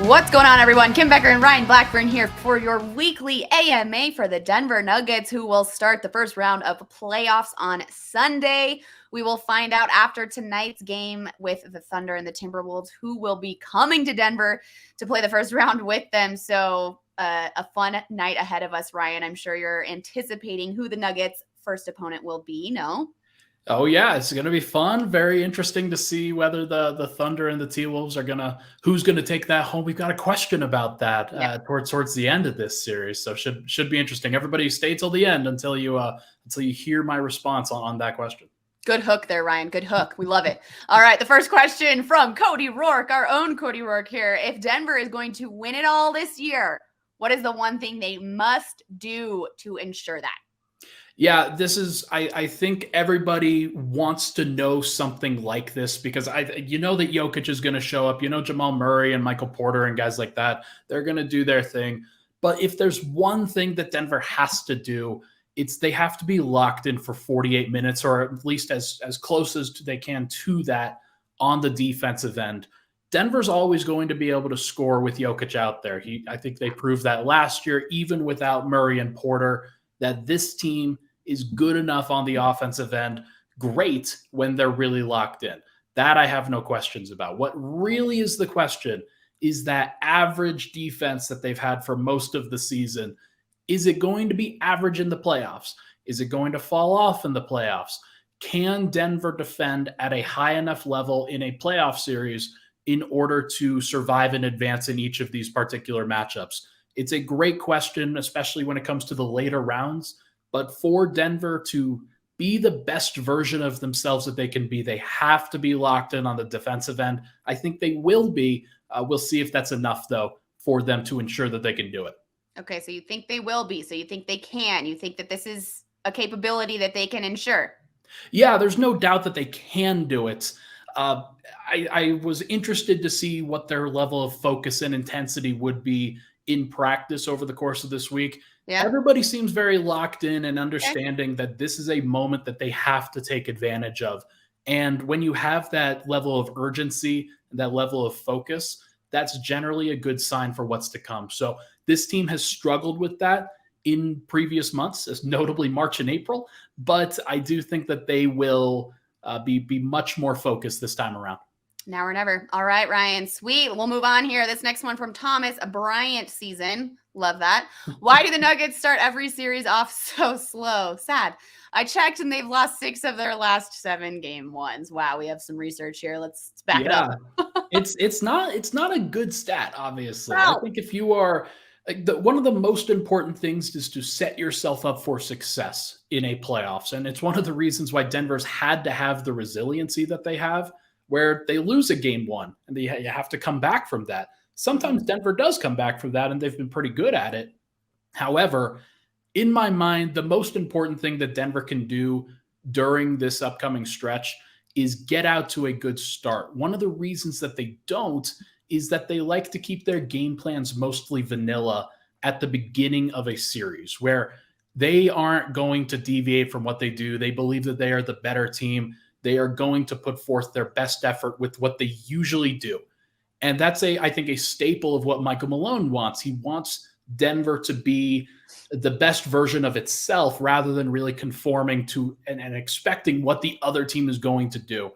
What's going on, everyone? Kim Becker and Ryan Blackburn here for your weekly AMA for the Denver Nuggets, who will start the first round of playoffs on Sunday. We will find out after tonight's game with the Thunder and the Timberwolves who will be coming to Denver to play the first round with them. So a fun night ahead of us, Ryan. I'm sure you're anticipating who the Nuggets' first opponent will be, no? Oh yeah, it's going to be fun. Very interesting to see whether the Thunder and the T-Wolves are who's gonna take that home. We've got a question about that towards the end of this series, so should be interesting. Everybody, stay till the end until you hear my response on that question. Good hook there, Ryan. Good hook. We love it. All right, the first question from Cody Rourke, our own Cody Rourke here. If Denver is going to win it all this year, what is the one thing they must do to ensure that? Yeah, I think everybody wants to know something like this because you know that Jokic is going to show up. You know, Jamal Murray and Michael Porter and guys like that, they're going to do their thing. But if there's one thing that Denver has to do, it's they have to be locked in for 48 minutes or at least as close as they can to that on the defensive end. Denver's always going to be able to score with Jokic out there. I think they proved that last year, even without Murray and Porter, that this team is good enough on the offensive end, great when they're really locked in. That I have no questions about. What really is the question is that average defense that they've had for most of the season. Is it going to be average in the playoffs? Is it going to fall off in the playoffs? Can Denver defend at a high enough level in a playoff series in order to survive and advance in each of these particular matchups? It's a great question, especially when it comes to the later rounds. But for Denver to be the best version of themselves that they can be, they have to be locked in on the defensive end. I think they will be. We'll see if that's enough, though, for them to ensure that they can do it. Okay, so you think they will be. So you think they can. You think that this is a capability that they can ensure. Yeah, there's no doubt that they can do it. I was interested to see what their level of focus and intensity would be in practice over the course of this week. Yeah. Everybody seems very locked in and understanding that this is a moment that they have to take advantage of. And when you have that level of urgency, that level of focus, that's generally a good sign for what's to come. So this team has struggled with that in previous months, as notably March and April. But I do think that they will be much more focused this time around. Now or never. All right, Ryan. Sweet. We'll move on here. This next one from Thomas, a Bryant season. Love that. Why do the Nuggets start every series off so slow? Sad. I checked and they've lost 6 of their last 7 game ones. Wow, we have some research here. Let's back it up. it's not a good stat, obviously. No. I think if you are one of the most important things is to set yourself up for success in a playoffs. And it's one of the reasons why Denver's had to have the resiliency that they have, where they lose a game 1 and you have to come back from that. Sometimes Denver does come back from that, and they've been pretty good at it. However, in my mind, the most important thing that Denver can do during this upcoming stretch is get out to a good start. One of the reasons that they don't is that they like to keep their game plans mostly vanilla at the beginning of a series, where they aren't going to deviate from what they do. They believe that they are the better team. They are going to put forth their best effort with what they usually do. And that's I think a staple of what Michael Malone wants. He wants Denver to be the best version of itself rather than really conforming to and expecting what the other team is going to do.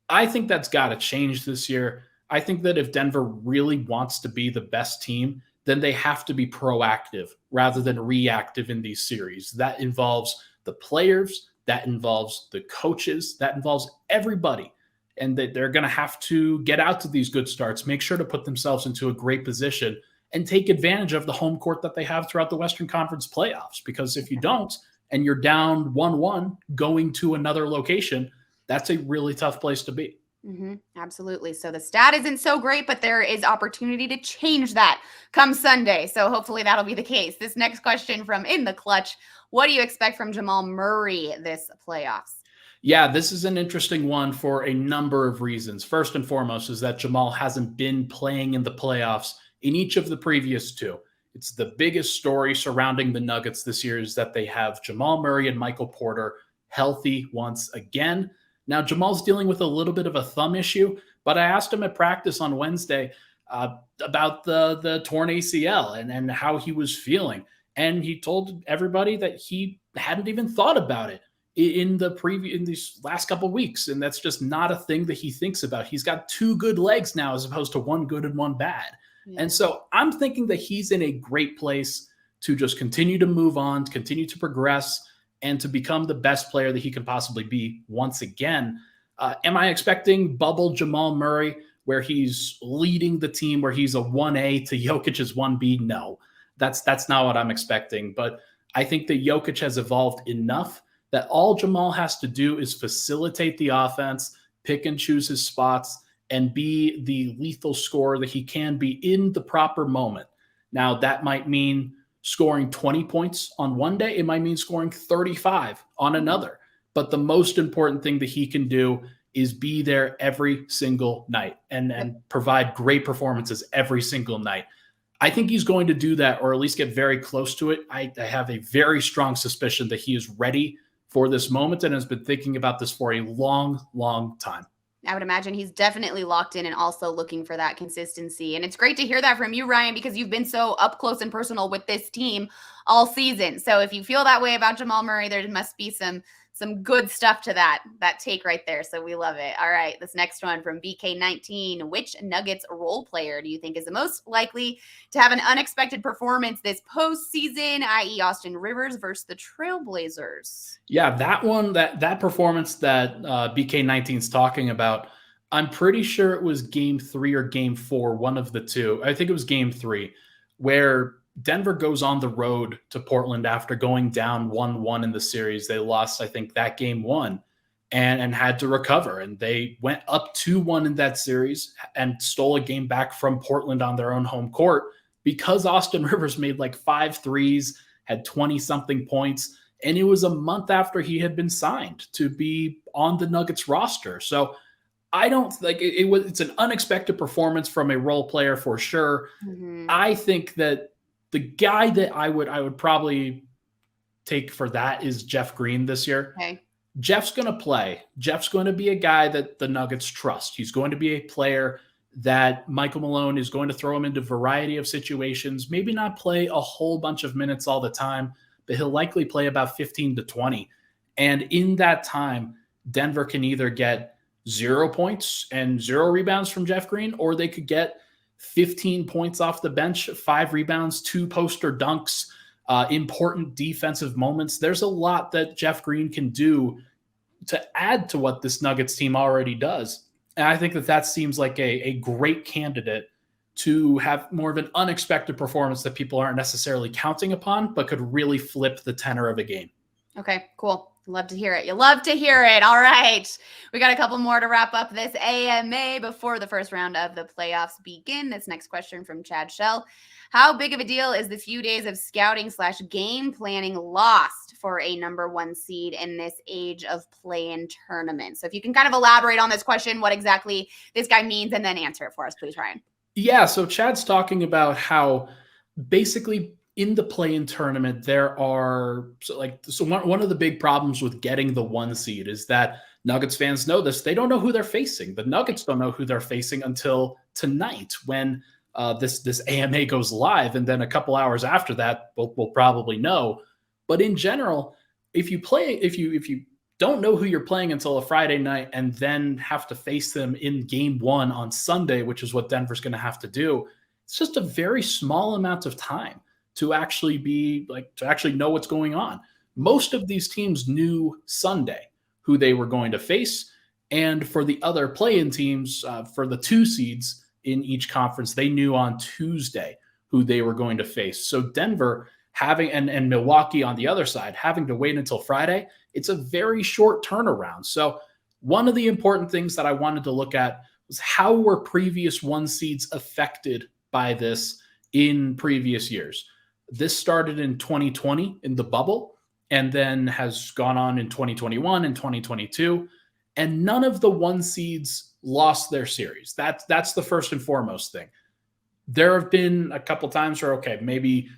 I think that's got to change this year. I think that if Denver really wants to be the best team, then they have to be proactive rather than reactive in these series. That involves the players, that involves the coaches, that involves everybody. And that they're going to have to get out to these good starts, make sure to put themselves into a great position and take advantage of the home court that they have throughout the Western Conference playoffs. Because if you don't, and you're down 1-1 going to another location, that's a really tough place to be. Mm-hmm. Absolutely. So the stat isn't so great, but there is opportunity to change that come Sunday. So hopefully that'll be the case. This next question from In the Clutch. What do you expect from Jamal Murray this playoffs? Yeah, this is an interesting one for a number of reasons. First and foremost is that Jamal hasn't been playing in the playoffs in each of the previous 2. It's the biggest story surrounding the Nuggets this year is that they have Jamal Murray and Michael Porter healthy once again. Now, Jamal's dealing with a little bit of a thumb issue, but I asked him at practice on Wednesday, about the torn ACL and how he was feeling. And he told everybody that he hadn't even thought about it in these last couple of weeks. And that's just not a thing that he thinks about. He's got two good legs now, as opposed to one good and one bad. Yeah. And so I'm thinking that he's in a great place to just continue to move on, continue to progress, and to become the best player that he can possibly be once again. Am I expecting bubble Jamal Murray, where he's leading the team, where he's a 1A to Jokic's 1B? No, that's not what I'm expecting. But I think that Jokic has evolved enough that all Jamal has to do is facilitate the offense, pick and choose his spots, and be the lethal scorer that he can be in the proper moment. Now, that might mean scoring 20 points on one day. It might mean scoring 35 on another. But the most important thing that he can do is be there every single night and provide great performances every single night. I think he's going to do that, or at least get very close to it. I have a very strong suspicion that he is ready for this moment and has been thinking about this for a long, long time. I would imagine he's definitely locked in and also looking for that consistency. And it's great to hear that from you, Ryan, because you've been so up close and personal with this team all season. So if you feel that way about Jamal Murray, there must be some good stuff to that take right there. So we love it. All right, this next one from BK19. Which Nuggets role player do you think is the most likely to have an unexpected performance this postseason, i.e. Austin Rivers versus the Trailblazers? Yeah, that one, that performance that BK19 is talking about, I'm pretty sure it was game 3 or game 4, one of the two. I think it was game 3, where Denver goes on the road to Portland after going down 1-1 in the series. They lost, I think, that game 1 and had to recover. And they went up 2-1 in that series and stole a game back from Portland on their own home court because Austin Rivers made like 5 threes, had 20-something points. And it was a month after he had been signed to be on the Nuggets roster. So I don't like it's an unexpected performance from a role player for sure. Mm-hmm. I think that the guy that I would probably take for that is Jeff Green this year. Okay. Jeff's going to play. Jeff's going to be a guy that the Nuggets trust. He's going to be a player that Michael Malone is going to throw him into a variety of situations, maybe not play a whole bunch of minutes all the time, but he'll likely play about 15 to 20. And in that time, Denver can either get 0 points and 0 rebounds from Jeff Green, or they could get 15 points off the bench, 5 rebounds, 2 poster dunks, important defensive moments. There's a lot that Jeff Green can do to add to what this Nuggets team already does. And I think that seems like a great candidate to have more of an unexpected performance that people aren't necessarily counting upon, but could really flip the tenor of a game. Okay, cool. Love to hear it. You love to hear it. All right. We got a couple more to wrap up this AMA before the first round of the playoffs begin. This next question from Chad Shell. How big of a deal is the few days of scouting/game planning lost for a number 1 seed in this age of play-in tournament? So if you can kind of elaborate on this question, what exactly this guy means, and then answer it for us, please, Ryan. Yeah, so Chad's talking about how basically in the play-in tournament, there are one of the big problems with getting the 1 seed is that Nuggets fans know this. They don't know who they're facing. The Nuggets don't know who they're facing until tonight when this AMA goes live, and then a couple hours after that, we'll probably know. But in general, if you don't know who you're playing until a Friday night and then have to face them in game 1 on Sunday, which is what Denver's going to have to do, it's just a very small amount of time to actually know what's going on. Most of these teams knew Sunday who they were going to face. And for the other play-in teams, for the 2 seeds in each conference, they knew on Tuesday who they were going to face. So Denver and Milwaukee on the other side, having to wait until Friday, it's a very short turnaround. So one of the important things that I wanted to look at was how were previous 1 seeds affected by this in previous years. This started in 2020 in the bubble and then has gone on in 2021 and 2022. And none of the 1 seeds lost their series. That's the first and foremost thing. There have been a couple times where, okay, maybe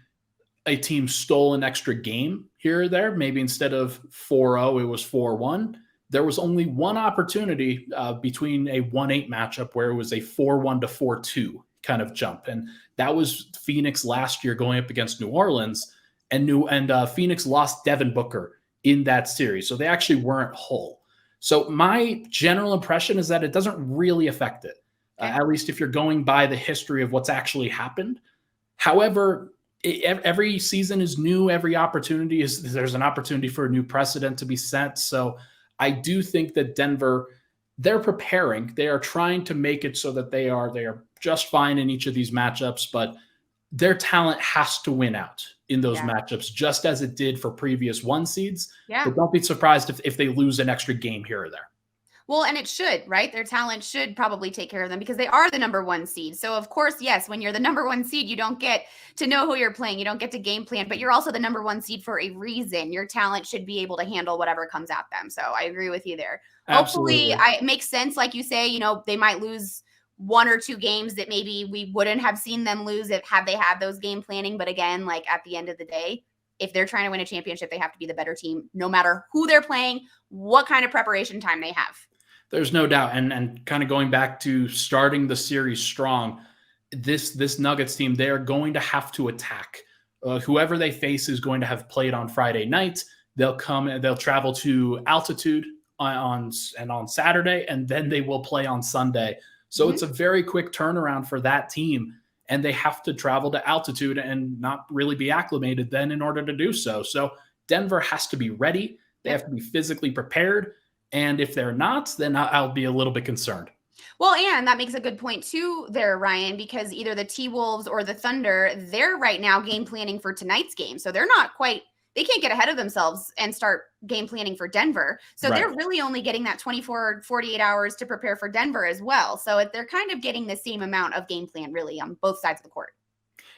a team stole an extra game here or there. Maybe instead of 4-0, it was 4-1. There was only one opportunity between a 1-8 matchup where it was a 4-1 to 4-2 kind of jump. And that was Phoenix last year going up against New Orleans, and Phoenix lost Devin Booker in that series. So they actually weren't whole. So my general impression is that it doesn't really affect it, at least if you're going by the history of what's actually happened. However, every season is new. Every opportunity there's an opportunity for a new precedent to be set. So I do think that Denver, they're preparing. They are trying to make it so that they are just fine in each of these matchups, but their talent has to win out in those matchups, just as it did for previous one seeds. But don't be surprised if they lose an extra game here or there. Well, and it should, right? Their talent should probably take care of them because they are the number one seed. So, of course, yes, when you're the number one seed, you don't get to know who you're playing. You don't get to game plan, but you're also the number one seed for a reason. Your talent should be able to handle whatever comes at them. So I agree with you there. Absolutely. Hopefully, it makes sense. Like you say, they might lose one or two games that maybe we wouldn't have seen them lose had they had those game planning. But again, like at the end of the day, if they're trying to win a championship, they have to be the better team, no matter who they're playing, what kind of preparation time they have. There's no doubt. And kind of going back to starting the series strong, this Nuggets team, they are going to have to attack. Whoever they face is going to have played on Friday night. They'll travel to altitude on Saturday, and then they will play on Sunday. So it's a very quick turnaround for that team, and they have to travel to altitude and not really be acclimated then in order to do so. So Denver has to be ready. They have to be physically prepared. And if they're not, then I'll be a little bit concerned. Well, and that makes a good point too there, Ryan, because either the T-Wolves or the Thunder, they're right now game planning for tonight's game. So they can't get ahead of themselves and start game planning for Denver. So they're really only getting that 24, 48 hours to prepare for Denver as well. So they're kind of getting the same amount of game plan really on both sides of the court.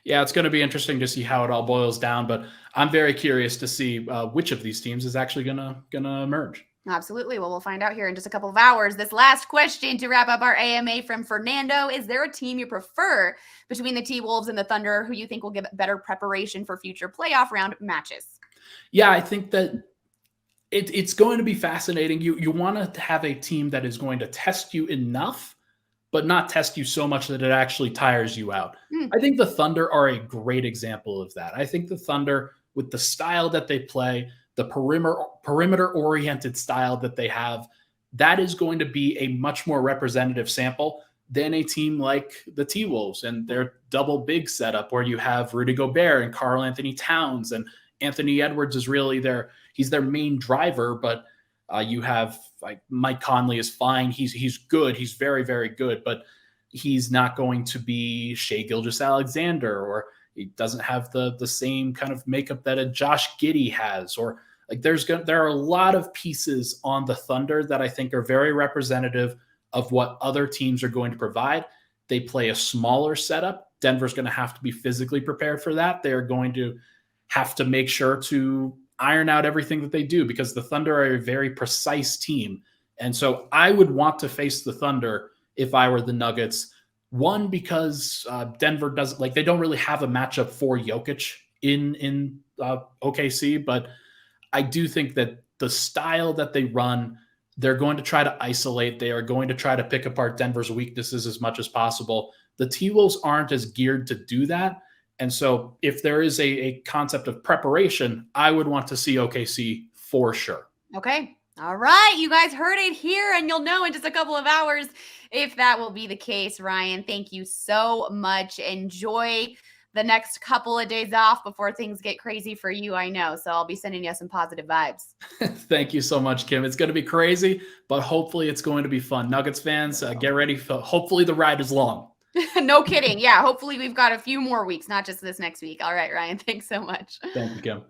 Yeah, it's going to be interesting to see how it all boils down, but I'm very curious to see which of these teams is actually going to emerge. Absolutely. Well, we'll find out here in just a couple of hours. This last question to wrap up our AMA from Fernando. Is there a team you prefer between the T-Wolves and the Thunder who you think will give better preparation for future playoff round matches? Yeah, I think that it's going to be fascinating. You want to have a team that is going to test you enough, but not test you so much that it actually tires you out. I think the Thunder are a great example of that. I think the Thunder, with the style that they play, the perimeter-oriented style that they have, that is going to be a much more representative sample than a team like the T-Wolves and their double big setup where you have Rudy Gobert and Karl Anthony Towns, and Anthony Edwards is really he's their main driver, but you have like Mike Conley is fine. He's good. He's very, very good, but he's not going to be Shai Gilgeous-Alexander, or he doesn't have the same kind of makeup that a Josh Giddey has, or like there are a lot of pieces on the Thunder that I think are very representative of what other teams are going to provide. They play a smaller setup. Denver's going to have to be physically prepared for that. They're going to have to make sure to iron out everything that they do because the Thunder are a very precise team. And so I would want to face the Thunder if I were the Nuggets. One, because Denver doesn't they don't really have a matchup for Jokic in OKC, but I do think that the style that they run, they're going to try to isolate. They are going to try to pick apart Denver's weaknesses as much as possible. The T-Wolves aren't as geared to do that. And so if there is a concept of preparation, I would want to see OKC for sure. Okay. All right. You guys heard it here, and you'll know in just a couple of hours if that will be the case. Ryan, thank you so much. Enjoy the next couple of days off before things get crazy for you, I know. So I'll be sending you some positive vibes. Thank you so much, Kim. It's going to be crazy, but hopefully it's going to be fun. Nuggets fans, get ready. Hopefully the ride is long. No kidding. Yeah, hopefully we've got a few more weeks, not just this next week. All right, Ryan, thanks so much. Thank you, Kim.